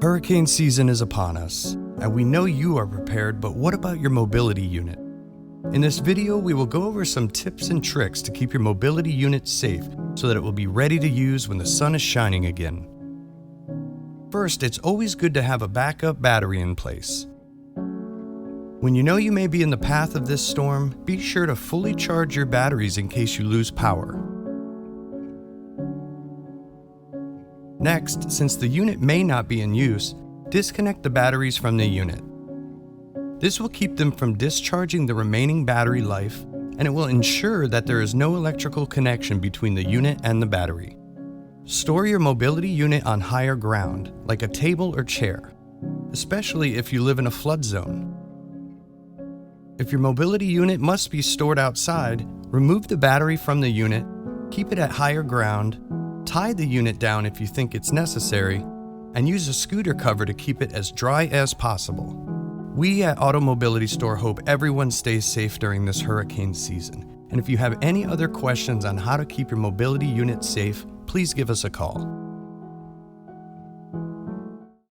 Hurricane season is upon us, and we know you are prepared, but what about your mobility unit? In this video, we will go over some tips and tricks to keep your mobility unit safe so that it will be ready to use when the sun is shining again. First, it's always good to have a backup battery in place. When you know you may be in the path of this storm, be sure to fully charge your batteries in case you lose power. Next, since the unit may not be in use, disconnect the batteries from the unit. This will keep them from discharging the remaining battery life, and it will ensure that there is no electrical connection between the unit and the battery. Store your mobility unit on higher ground, like a table or chair, especially if you live in a flood zone. If your mobility unit must be stored outside, remove the battery from the unit, keep it at higher ground, tie the unit down if you think it's necessary, and use a scooter cover to keep it as dry as possible. We at AutoMobility Store hope everyone stays safe during this hurricane season. And if you have any other questions on how to keep your mobility unit safe, please give us a call.